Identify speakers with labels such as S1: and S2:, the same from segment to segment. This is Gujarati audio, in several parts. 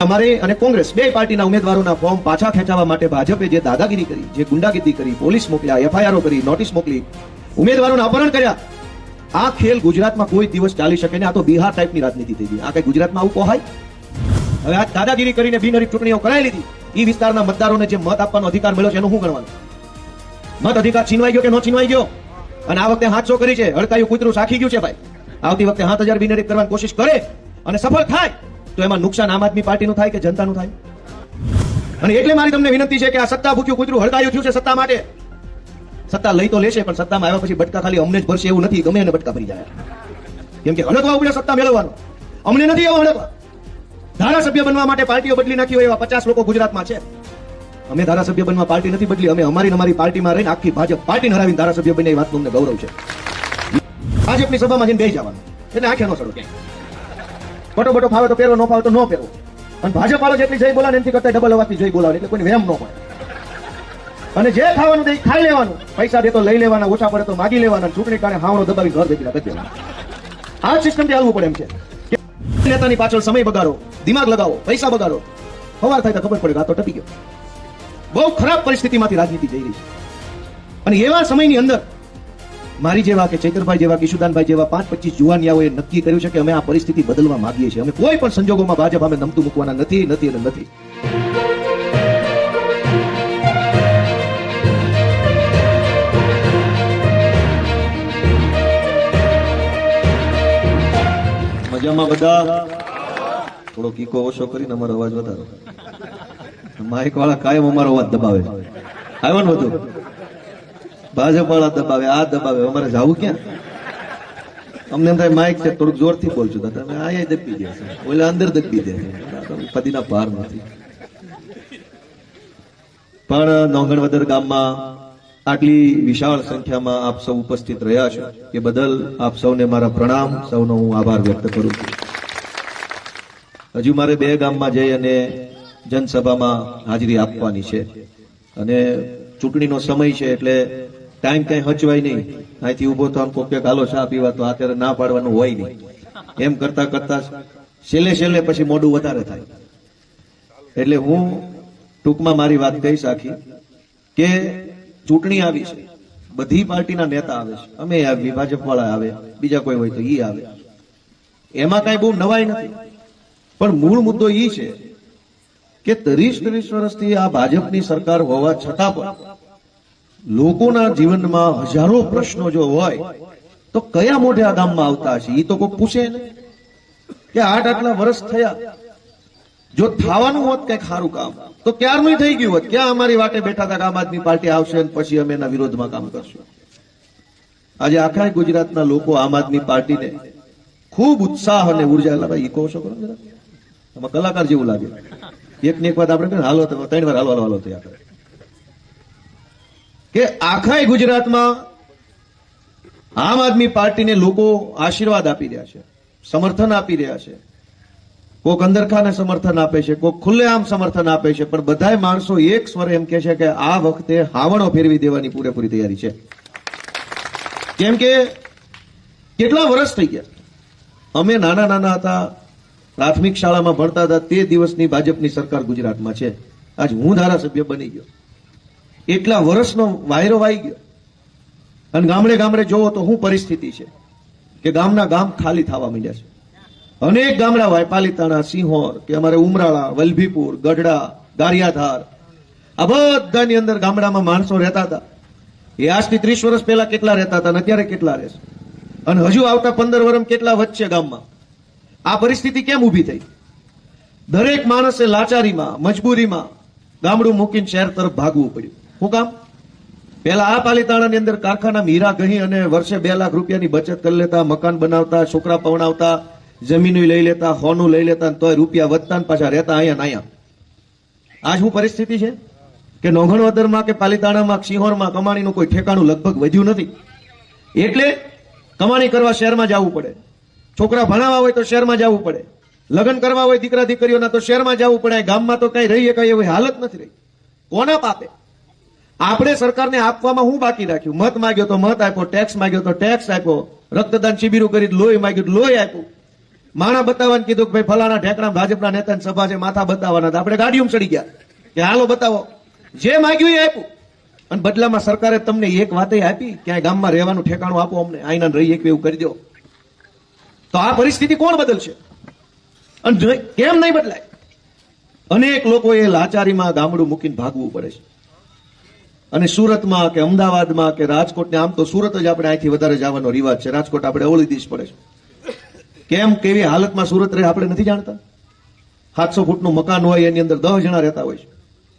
S1: અમારે અને કોંગ્રેસ બે પાર્ટીના ઉમેદવારોના ફોર્મ પાછા ખેંચાવવા માટે ભાજપે જે દાદાગીરી કરી, જે ગુંડાગીરી કરી, પોલીસ મોકલ્યા, એફઆઈઆરો કરી, નોટિસ મોકલી, ઉમેદવારોના અપહરણ કર્યા, આ ખેલ ગુજરાતમાં કોઈ દિવસ ચાલી શકે નહીં. આ તો બિહાર ટાઈપની રાજનીતિ થઈ ગઈ. આ કઈ ગુજરાતમાં આવું પોહાય? હવે આ દાદાગીરી કરીને બિનહરીફ ચૂંટણીઓ કરાવી લીધી. એ વિસ્તારના મતદારોને જે મત આપવાનો અધિકાર મળ્યો છે એનું શું ગણવાનું? મત અધિકાર છીનવાઈ ગયો કે ન છીનવાઈ ગયો? અને આ વખતે 700 કરી છે, હડકાયું કૂતરું સાખી ગયું છે ભાઈ. આવતી વખતે 7000 બિનહરીફ કરવાની કોશિશ કરે અને સફળ થાય તો એમાં નુકસાન આમ આદમી પાર્ટીનું થાય કે જનતાનું થાય? અને એટલે મારી તમને વિનંતી છે કે આ સત્તા ભૂખ્યું કૂતરું હડકાયું થયું છે સત્તા માટે. સત્તા લઈ તો લેશે પણ સત્તામાં આવ્યા પછી બટકા ખાલી અમને જ ભરશે એવું નથી, ગમે એને બટકા ભરી જાય. કેમ કે હડકવા ઉપડે સત્તા મેળવવાનો, અમને નથી એવો હડકવા. ધારાસભ્ય બનવા માટે પાર્ટીઓ બદલી નાખી હોય એવા 50 લોકો ગુજરાતમાં છે. અમે ધારાસભ્ય બનવા પાર્ટી નથી બદલી, અમે અમારી પાર્ટીમાં રહીને આખી ભાજપ પાર્ટીને હરાવીને ધારાસભ્ય બને એ વાતનું અમને ગૌરવ છે. ભાજપની સભામાં જઈને બેસી જવાનું, એટલે આંખે ન ચડો. ફોટો બોટો ફાવે તો પહેરો, ન ફાવે તો ન પહેરો. અને ભાજપ વાળો જેટલી જઈ બોલાવે એનાથી કરતા ડબલ અવાજથી જઈ બોલાવે, એટલે કોઈ વેમ ન પડે. અને જે ખાવાનું તે ખાઈ લેવાનું, પૈસા દે તો લઈ લેવાના, ઓછા પડે તો માગી લેવાના, ચૂંટણી કારણે હાવણો દબાવી ઘર બેઠી કરી દેવાના. આ સિસ્ટમથી હાલવું પડે એમ છે. નેતાની પાછળ સમય બગાડો, દિમાગ લગાવો, પૈસા બગાડો, સવાર થાય તો ખબર પડે આ તો ટપી ગયો. બહુ ખરાબ પરિસ્થિતિમાંથી રાજનીતિ જઈ રહી છે. અને એવા સમયની અંદર મારી જેવા કે ચૈતરભાઈ જેવા, કિશુદાનભાઈ જેવા 5-25 જુવાનિયાઓએ નક્કી કર્યું છે કે અમે આ પરિસ્થિતિ બદલવા માંગીએ છીએ. અમે કોઈ પણ સંજોગોમાં ભાજપ અમે નમતું મૂકવાના નથી. મજામાં બધા? થોડો કીકો ઓછો કરીને અમારો અવાજ વધારો. માઇક વાળા કાયમ અમારો અવાજ દબાવે. આવ્યો ને બધું? ભાજપ વાળા દબાવે, આ દબાવે, અમારે જવું ક્યાં? અમને એમ થાય માઇક છે થોડુંક જોરથી બોલજો, તમે આ દબી દે, ઓલે અંદર દબી દે. પતિના ભાર નથી. પણ નોંગણવદર ગામમાં આટલી વિશાળ સંખ્યામાં આપ સૌ ઉપસ્થિત રહ્યા છો એ બદલ આપ સૌને મારા પ્રણામ, સૌનો હું આભાર વ્યક્ત કરું છું. હજુ મારે 2 ગામમાં જઈ અને જનસભામાં હાજરી આપવાની છે અને ચૂંટણીનો સમય છે એટલે ટાઈમ કઈ હચવાય નહીં. અહીંથી ઉભો થવાનું કોક હાલો ચા પીવા તો અત્યારે ના પાડવાનું હોય નહીં. એમ કરતા કરતા છેલ્લે પછી મોડું વધારે થાય. એટલે હું ટૂંકમાં મારી વાત કહીશ આખી કે ચૂંટણી આવી છે, બધી પાર્ટીના નેતા આવે છે, અમે આવી, ભાજપ વાળા આવે, બીજા કોઈ હોય તો ઈ આવે. એમાં કઈ બહુ નવાઈ નથી. પણ મૂળ મુદ્દો ઈ છે કે 30 વર્ષથી આ ભાજપની સરકાર હોવા છતાં પણ લોકોના જીવનમાં હજારો પ્રશ્નો જો હોય તો કયા મોઢે આ ગામમાં આવતા હશે? એ તો કોઈ પૂછે ને કે આટલા વર્ષ થયા, જો થવાનું હોત કઈક સારું કામ તો ક્યારનું થઈ ગયું હોત. ક્યાં અમારી વાટે બેઠા હતા કે આમ આદમી પાર્ટી આવશે અને પછી અમે એના વિરોધમાં કામ કરશું? આજે આખા ગુજરાતના લોકો આમ આદમી પાર્ટીને ખૂબ ઉત્સાહ અને ઉર્જા, ભાઈ ઈકો ઓછો કરો જરા, આમાં કલાકાર જેવું લાગે. એક વાત આપણે હાલો 3 વાર હાલો થયા કરે કે આખા ગુજરાતમાં આમ આદમી પાર્ટીને લોકો આશીર્વાદ આપી રહ્યા છે, સમર્થન આપી રહ્યા છે. કોક અંદરખાને સમર્થન આપે છે, કોક ખુલ્લેઆમ સમર્થન આપે છે, પણ બધાય માણસો એક સ્વરે એમ કે છે કે આ વખતે હાવણો ફેરવી દેવાની પૂરેપૂરી તૈયારી છે. કેમ કે કેટલા વર્ષ થઈ ગયા, અમે નાના હતા, પ્રાથમિક શાળામાં ભણતા હતા, તે દિવસની ભાજપની સરકાર ગુજરાતમાં છે. આજ હું ધારાસભ્ય બની ગયો, એટલા વર્ષનો વાયરો વાઈ ગયો. અને ગામડે જોવો તો શું પરિસ્થિતિ છે કે ગામના ગામ ખાલી થવા માંડ્યા છે. અનેક ગામડા હોય, પાલીતાણા, સિંહોર કે અમારે ઉમરાળા, વલભીપુર, ગઢડા, ગારિયાધાર, આ બધાની અંદર ગામડામાં માણસો રહેતા હતા. એ આજથી 30 વર્ષ પહેલા કેટલા રહેતા હતા અને અત્યારે કેટલા રહેશે? અને હજુ આવતા 15 વર્ષ કેટલા વધશે ગામમાં? આ પરિસ્થિતિ કેમ ઉભી થઈ? દરેક માણસે લાચારીમાં, મજબૂરીમાં ગામડું મૂકીને શહેર તરફ ભાગવું પડ્યું. શું કામ? પહેલા આ પાલીતાણાની અંદર કારખાના હીરા ગહી અને વર્ષે 2 લાખ રૂપિયાની બચત કરી લેતા, મકાન બનાવતા, છોકરા પવણાવતા, જમીન લઈ લેતા, હોનું લઈ લેતા, તોય રૂપિયા વધતા પાછા રહેતા અહીંયા. આજ શું પરિસ્થિતિ છે કે નોંગણવદરમાં કે પાલીતાણામાં, સિંહોરમાં કમાણીનું કોઈ ઠેકાણું લગભગ વધ્યું નથી. એટલે કમાણી કરવા શહેરમાં જવું પડે, છોકરા ભણાવવા હોય તો શહેરમાં જવું પડે, લગ્ન કરવા હોય દીકરા દીકરીઓના તો શહેરમાં જવું પડે. ગામમાં તો કઈ રહીએ કઈ એવી હાલત નથી રહી. કોના પાપે? આપણે સરકારને આપવામાં હું બાકી રાખ્યું? મત માંગ્યો તો મત આપ્યો, ટેક્સ માંગ્યો તો ટેક્સ આપ્યો, રક્તદાન શિબિરો કરી લોહી માંગ્યું લોહી આપ્યું. માણા બતાવવાનું કીધું કે ભાઈ ફલાણા ઠેકણા ભાજપના નેતાની સભા છે, માથા બતાવવાના હતા. આપણે ગાડીઓમાં ચડી ગયા કે હાલો બતાવો. જે માગ્યું એ આપ્યું. અને બદલામાં સરકારે તમને એક વાતે આપી, ક્યાંય ગામમાં રહેવાનું ઠેકાણું આપો અમને, આઈના રહી એક એવું કરી દો. તો આ પરિસ્થિતિ કોણ બદલશે? અને કેમ નહીં બદલાય? અનેક લોકોએ લાચારીમાં ગામડું મૂકીને ભાગવું પડે છે. અને સુરતમાં કે અમદાવાદમાં કે રાજકોટ, આમ તો સુરત જ આપણે અહીંથી વધારે જવાનો રિવાજ છે, રાજકોટ આપણે ઓળી દીશ પડે છે. કેમ કેવી હાલતમાં સુરત રહે આપણે નથી જાણતા. 700 ફૂટનું મકાન હોય, એની અંદર 10 જણા રહેતા હોય છે.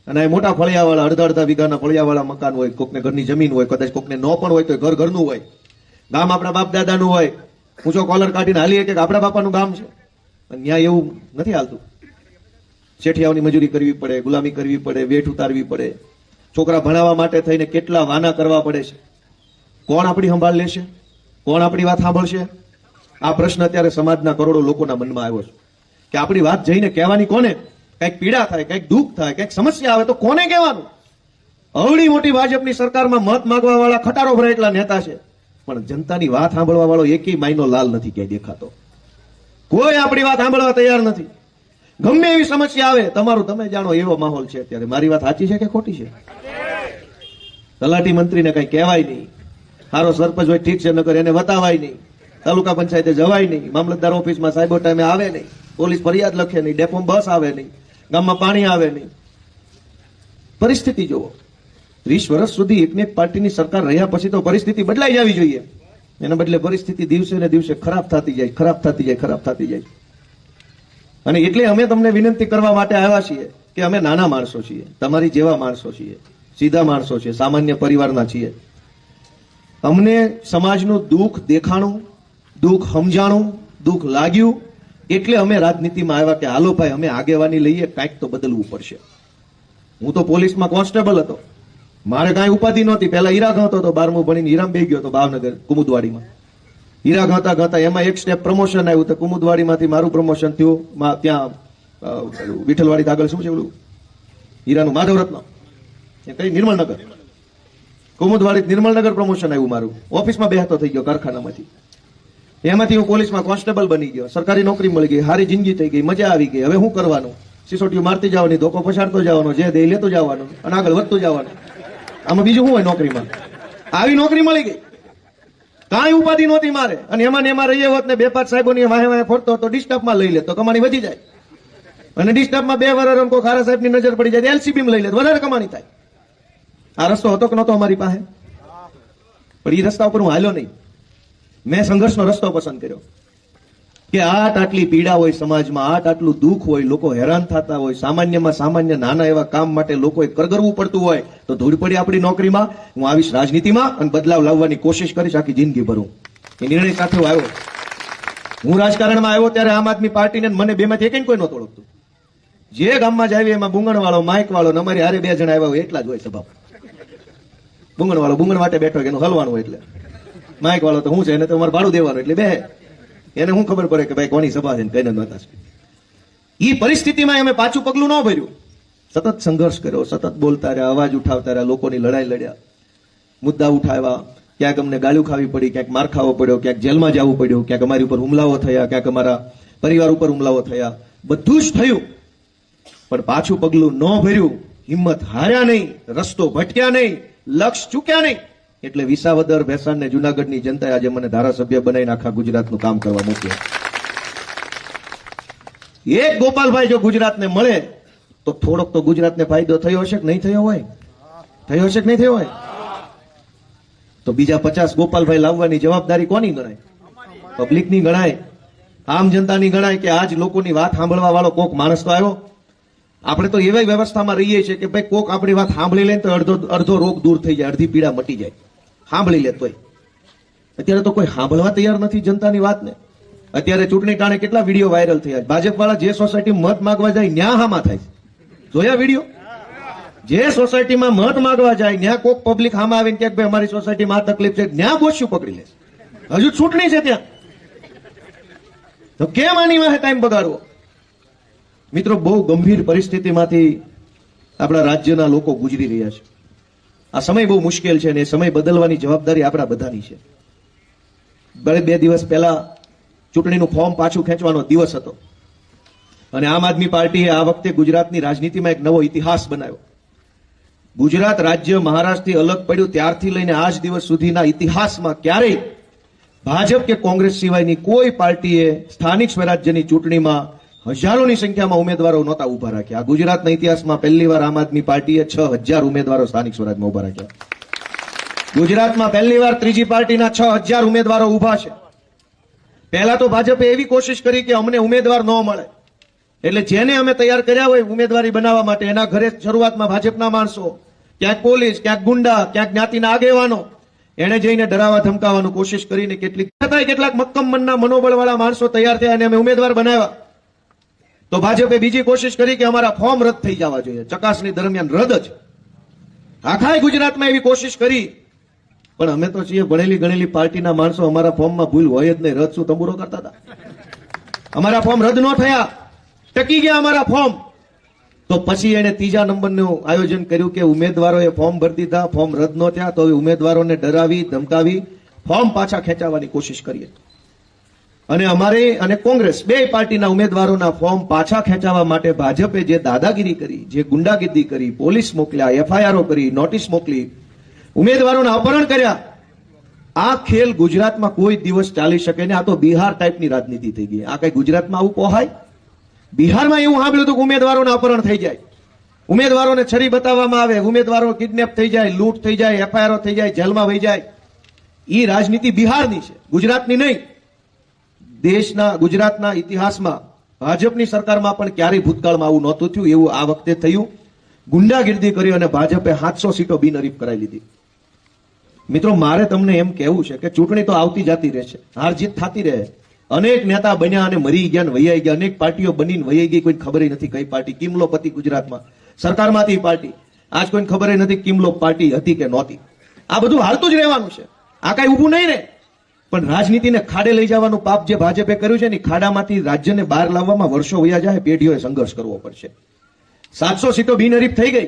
S1: અને એ મોટા ફળિયાવાળા, અડધા વીઘાના ફળિયાવાળા મકાન હોય, કોકને ઘરની જમીન હોય, કદાચ કોકને ન પણ હોય તો ઘર ઘરનું હોય. ગામ આપણા બાપ દાદાનું હોય, ઊંચો કોલર કાઢીને હાલીએ કે આપણા બાપાનું ગામ છે. અને ત્યાં એવું નથી હાલતું. શેઠિયાઓની મજૂરી કરવી પડે, ગુલામી કરવી પડે, વેઠ ઉતારવી પડે. છોકરા ભણાવવા માટે થઈને કેટલા વાના કરવા પડે છે. કોણ આપણી સંભાળ લેશે? કોણ આપણી વાત સાંભળશે? આ પ્રશ્ન અત્યારે સમાજના કરોડો લોકોના મનમાં આવ્યો છે કે આપણી વાત જઈને કહેવાની કોને? કઈક પીડા થાય, કઈક દુઃખ થાય, કઈક સમસ્યા આવે તો કોને કહેવાનું? અવળી મોટી ભાજપની સરકારમાં મત માંગવા વાળા ખટારો ભરાય એટલા નેતા છે, પણ જનતાની વાત સાંભળવા વાળો એકેય માયનો લાલ નથી ક્યાંય દેખાતો. કોઈ આપણી વાત સાંભળવા તૈયાર નથી. ગમે એવી સમસ્યા આવે, તમારું તમે જાણો એવો માહોલ છે અત્યારે. મારી વાત સાચી છે કે ખોટી છે? તલાટી મંત્રીને કઈ કહેવાય નહીં, સારો સરપંચ હોય ઠીક છે, નકર એને વતાવાય નહીં, તાલુકા પંચાયતે જવાય નહીં, મામલતદાર ઓફિસમાં સાહેબો ટાઈમે આવે નહીં, પોલીસ ફરિયાદ લખે નહીં, ડેપોમાં બસ આવે નહીં, ગામમાં પાણી આવે નહીં. પરિસ્થિતિ જુઓ. 30 વર્ષ સુધી એકને એક પાર્ટીની સરકાર રહ્યા પછી તો પરિસ્થિતિ બદલાઈ જવી જોઈએ. એના બદલે પરિસ્થિતિ દિવસે ને દિવસે ખરાબ થતી જાય, ખરાબ થતી જાય, ખરાબ થતી જાય. અને એટલે અમે તમને વિનંતી કરવા માટે આવ્યા છીએ કે અમે નાના માણસો છીએ, તમારી જેવા માણસો છીએ, સીધા માણસો છે, સામાન્ય પરિવારના છીએ. અમને સમાજનું દુઃખ દેખાણું, દુઃખ સમજાણું, દુઃખ લાગ્યું, એટલે અમે રાજનીતિમાં આવ્યા કે હાલો ભાઈ અમે આગેવાની લઈએ, કાંઈક તો બદલવું પડશે. હું તો પોલીસમાં કોન્સ્ટેબલ હતો, મારે કાંઈ ઉપાધિ નહોતી. પહેલા હીરા ઘાતો હતો, 12મું ભણીને હીરામાં બેસી ગયો હતો ભાવનગર કુમુદવાડીમાં. હીરા ઘાતા ઘાતા એમાં એક સ્ટેપ પ્રમોશન આવ્યું, તો કુમુદવાડીમાંથી મારું પ્રમોશન થયું ત્યાં વિઠ્ઠલવાડી આગળ શું છે ઓલું હીરાનું માધવરત્ન, કઈ નિર્મળનગર, કુમુદવાડી નિર્મળનગર પ્રમોશન આવ્યું મારું. ઓફિસમાં બેસતો થઈ ગયો કારખાનામાંથી. એમાંથી હું પોલીસમાં કોન્સ્ટેબલ બની ગયો, સરકારી નોકરી મળી ગઈ, સારી જિંદગી થઈ ગઈ, મજા આવી ગઈ. હવે શું કરવાનું? સિસોટીઓ મારતી જવાની, ધોકો પછાડતો જવાનો, જે દે લેતો જવાનું અને આગળ વધતું જવાનું. આમાં બીજું શું હોય નોકરીમાં? આવી નોકરી મળી ગઈ, કાંઈ ઉપાધિ નહોતી મારે. અને એમાં ને એમાં રહીએ હોત ને 2-5 સાહેબોની વાહે વાહે ફરતો તો ડિસ્ટર્બમાં લઈ લે તો કમાણી વધી જાય. અને ડિસ્ટર્બમાં 2 વર્ષ કોઈ ખારા સાહેબની નજર પડી જાય, એલસીબી લઈ લે વધારે કમાણી થાય. આ રસ્તો હતો કે નહોતો અમારી પાસે? પણ એ રસ્તા ઉપર હું હાલ્યો નહીં. મેં સંઘર્ષનો રસ્તો પસંદ કર્યો કે આટલી પીડા હોય સમાજમાં, આટલું દુઃખ હોય, લોકો હેરાન થતા હોય, સામાન્યમાં સામાન્ય નાના એવા કામ માટે લોકોએ કરગરવું પડતું હોય, તો ધૂળ પડી આપણી નોકરીમાં. હું આવીશ રાજનીતિમાં અને બદલાવ લાવવાની કોશિશ કરીશ આખી જિંદગી ભરું. એ નિર્ણય સાથે હું આવ્યો. હું રાજકારણમાં આવ્યો ત્યારે આમ આદમી પાર્ટીને મને બેમાંથી એક કોઈ નહોતું ઓળખતું. જે ગામમાં જ આવી એમાં બુંગણવાળો, માઇકવાળો, અમારી હારે 2 જણા આવ્યા હોય એટલા જ હોય સભા. બુંગણવાળો બુંગણ માટે બેઠો હોય, એનું હલવાનું હોય, એટલે માઇક વાળો તો હું છે, એને તો અમારે ભાડું દેવાનું, એટલે બે એને શું ખબર પડે કે ભાઈ કોની સભા છે ને કઈ નતા છે. એ પરિસ્થિતિમાં અમે પાછું પગલું ન ભર્યું, સતત સંઘર્ષ કર્યો, સતત બોલતા રહ્યા, અવાજ ઉઠાવતા રહ્યા, લોકોની લડાઈ લડ્યા, મુદ્દા ઉઠાવ્યા. ક્યાંક અમને ગાળ્યું ખાવી પડી, ક્યાંક માર ખાવો પડ્યો, ક્યાંક જેલમાં જવું પડ્યું, ક્યાંક અમારી ઉપર હુમલાઓ થયા, ક્યાંક અમારા પરિવાર ઉપર હુમલાઓ થયા. બધું જ થયું, પણ પાછું પગલું ન ભર્યું, હિંમત હાર્યા નહીં, રસ્તો ભટક્યા નહીં, લક્ષ ચૂક્યા નહીં. એટલે વિસાવદર, ભેસાણ ને જુનાગઢની જનતાએ આજે મને ધારાસભ્ય બનાવીને આખા ગુજરાતનું કામ કરવા મોકલ્યો. એક ગોપાલભાઈ જો ગુજરાતને મળે તો થોડોક તો ગુજરાતને ફાયદો થયો હશે કે નહીં થયો હોય? થયો હશે કે નહીં થયો હોય? તો બીજા 50 ગોપાલભાઈ લાવવાની જવાબદારી કોની ગણાય? પબ્લિકની ગણાય, આમ જનતાની ગણાય કે આજ લોકોની વાત સાંભળવા વાળો કોક માણસ તો આવ્યો. આપણે તો એવી વ્યવસ્થામાં રહીએ છીએ કે ભાઈ કોક આપણી વાત સાંભળી લે તો અડધો રોગ દૂર થઈ જાય, અડધી પીડા મટી જાય, સાંભળી લે તોય. અત્યારે તો કોઈ સાંભળવા તૈયાર નથી જનતાની વાતને. અત્યારે ચૂંટણી ટાણે કેટલા વિડીયો વાયરલ થયા. ભાજપ વાળા જે સોસાયટી મત માંગવા જાય ન્યા હામાં થાય. જોયા વિડીયો? જે સોસાયટીમાં મત માંગવા જાય ન્યા કોક પબ્લિક હામાં આવીને કે ભાઈ અમારી સોસાયટીમાં આ તકલીફ છે, ન્યા બોસ્યું પકડી લે. હજુ ચૂંટણી છે ત્યાં, તો કેમ આની વાહે ટાઈમ બગાડવો? મિત્રો, બહુ ગંભીર પરિસ્થિતિમાંથી આપણા રાજ્યના લોકો ગુજરી રહ્યા છે. આ સમય બહુ મુશ્કેલ છે અને એ સમય બદલવાની જવાબદારી આપણા બધાની છે. 2 દિવસ પહેલા ચૂંટણીનું ફોર્મ પાછું ખેંચવાનો દિવસ હતો અને આમ આદમી પાર્ટીએ આ વખતે ગુજરાતની રાજનીતિમાં એક નવો ઇતિહાસ બનાવ્યો. ગુજરાત રાજ્ય મહારાષ્ટ્રથી અલગ પડ્યું ત્યારથી લઈને આજ દિવસ સુધીના ઇતિહાસમાં ક્યારેય ભાજપ કે કોંગ્રેસ સિવાયની કોઈ પાર્ટીએ સ્થાનિક સ્વરાજ્યની ચૂંટણીમાં હજારોની સંખ્યામાં ઉમેદવારો નહોતા ઉભા રાખ્યા. ગુજરાતના ઇતિહાસમાં પહેલીવાર આમ આદમી પાર્ટીએ 6,000 ઉમેદવારો સ્થાનિક સ્વરાજમાં ઉભા રાખ્યા. ગુજરાતમાં પહેલીવાર ત્રીજી પાર્ટીના 6,000 ઉમેદવારો ઉભા છે. પહેલા તો ભાજપે એવી કોશિશ કરી કે અમને ઉમેદવાર ન મળે એટલે જેને અમે તૈયાર કર્યા હોય ઉમેદવારી બનાવવા માટે એના ઘરે શરૂઆતમાં ભાજપના માણસો, ક્યાંક પોલીસ, ક્યાંક ગુંડા, ક્યાંક જ્ઞાતિના આગેવાનો, એને જઈને ડરાવા ધમકાવવાનું કોશિશ કરીને કેટલાક મક્કમ મનના મનોબળવાળા માણસો તૈયાર થયા અને અમે ઉમેદવાર બનાવ્યા. તો ભાજપે બીજી કોશિશ કરી કે અમારા ફોર્મ રદ થઈ જવા જોઈએ. ચકાસણી દરમિયાન રદ જ. આખા ગુજરાતમાં એવી કોશિશ કરી, પણ અમે તો છીએ ભણેલી ગણેલી પાર્ટીના માણસો, અમારા ફોર્મમાં ભૂલ હોય જ નહીં. રદ શું તંબુરો કરતા હતા? અમારા ફોર્મ રદ ન થયા, ટકી ગયા અમારા ફોર્મ. તો પછી એને ત્રીજા નંબરનું આયોજન કર્યું કે ઉમેદવારોએ ફોર્મ ભરી દીધા, ફોર્મ રદ ન થયા તો ઉમેદવારોને ડરાવી ધમકાવી ફોર્મ પાછા ખેંચાવવાની કોશિશ કરીએ. અને અમારે અને કોંગ્રેસ બે પાર્ટીના ઉમેદવારોના ફોર્મ પાછા ખેંચાવવા માટે ભાજપે જે દાદાગીરી કરી, જે ગુંડાગીરી કરી, પોલીસ મોકલ્યા, એફઆઈઆરો કરી, નોટિસ મોકલી, ઉમેદવારોના અપહરણ કર્યા, આ ખેલ ગુજરાતમાં કોઈ દિવસ ચાલી શકે નહીં. આ તો બિહાર ટાઈપની રાજનીતિ થઈ ગઈ. આ કઈ ગુજરાતમાં આવું પોહાય? બિહારમાં એવું સાંભળ્યું હતું કે ઉમેદવારોના અપહરણ થઈ જાય, ઉમેદવારોને છરી બતાવવામાં આવે, ઉમેદવારો કિડનેપ થઈ જાય, લૂંટ થઈ જાય, એફઆઈઆર થઈ જાય, જેલમાં વહી જાય. એ રાજનીતિ બિહારની છે, ગુજરાતની નહીં. દેશના ગુજરાતના ઇતિહાસમાં ભાજપની સરકારમાં પણ ક્યારેય ભૂતકાળમાં આવું નહોતું થયું, એવું આ વખતે થયું. ગુંડાગીરી કરી અને ભાજપે 700 સીટો બિનહરીફ કરાવી લીધી. મિત્રો, મારે તમને એમ કહેવું છે કે ચૂંટણી તો આવતી જતી રહેશે, હાર જીત થતી રહે. અનેક નેતા બન્યા અને મરી ગયા ને વૈયાઈ ગયા, અનેક પાર્ટીઓ બનીને વૈયાઈ ગઈ, કોઈ ખબર નથી કઈ પાર્ટી કિમલો પતિ ગુજરાતમાં સરકારમાંથી પાર્ટી, આજ કોઈને ખબર નથી કિમલો પાર્ટી હતી કે નહોતી. આ બધું હાલતું જ રહેવાનું છે, આ કઈ ઊભું નહીં રહે. પણ રાજનીતિને ખાડે લઈ જવાનું પાપ જે ભાજપે કર્યું છે ને, ખાડામાંથી રાજ્યને બહાર લાવવામાં વર્ષો વયા જાય, પેઢીઓએ સંઘર્ષ કરવો પડશે. 700 સીટો બિનહરીફ થઈ ગઈ.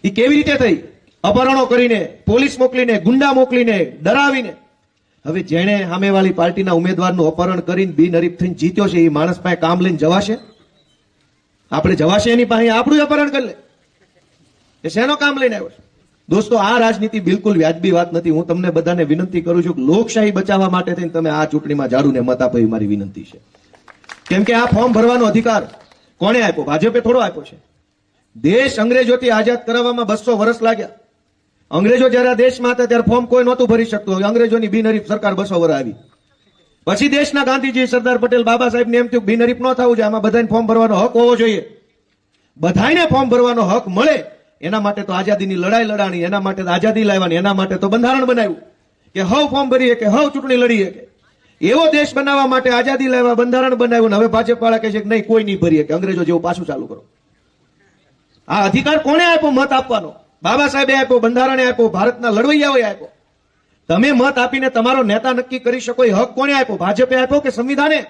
S1: એ કેવી રીતે થઈ? અપહરણો કરીને, પોલીસ મોકલીને, ગુંડા મોકલીને, ડરાવીને. હવે જેણે સામેવાળી પાર્ટીના ઉમેદવારનું અપહરણ કરીને બિનહરીફ થઈને જીત્યો છે, એ માણસ પાસે કામ લઈને જવાશે? આપણે જવાશે એની પાસે? આપણું અપહરણ કરી લે એ શેનો કામ લઈને આવ્યો છે? દોસ્તો, આ રાજનીતિ બિલકુલ વ્યાજબી વાત નથી. હું તમને બધાને વિનંતી કરું છું કે લોકશાહી બચાવવા માટે થઈને તમે આ ચૂંટણીમાં ઝાડુને મત આપો, એ મારી વિનંતી છે. કેમ કે આ ફોર્મ ભરવાનો અધિકાર કોણે આપ્યો? ભાજપે થોડો આપ્યો છે. દેશ અંગ્રેજોથી આઝાદ કરાવવામાં 200 વર્ષ લાગ્યા. અંગ્રેજો જયારે દેશમાં હતા ત્યારે ફોર્મ કોઈ નહોતું ભરી શકતું. અંગ્રેજોની બિનહરીફ સરકાર 200 વર્ષ આવી. પછી દેશના ગાંધીજી, સરદાર પટેલ, બાબા સાહેબને એમ થયું બિનહરીફ ન થવું જોઈએ, આમાં બધાને ફોર્મ ભરવાનો હક હોવો જોઈએ. બધાને ફોર્મ ભરવાનો હક મળે એના માટે તો આઝાદીની લડાઈ લડાણી, એના માટે આઝાદી લાવવાની, એના માટે તો બંધારણ બનાવ્યું કે હવ ફોર્મ ભરીએ કે હવ ચૂંટણી લડીએ. કે એવો દેશ બનાવવા માટે આઝાદી લાવવા, બંધારણ બનાવ્યું. હવે ભાજપ વાળા કહે છે કે નહીં, કોઈ નહીં ભરીએ, કે અંગ્રેજો જેવું પાછું ચાલુ કરો. આ અધિકાર કોણે આપ્યો મત આપવાનો? બાબા સાહેબે આપ્યો, બંધારણે આપ્યો, ભારતના લડવૈયાઓએ આપ્યો. તમે મત આપીને તમારો નેતા નક્કી કરી શકો એ હક કોણે આપ્યો? ભાજપે આપ્યો કે સંવિધાને?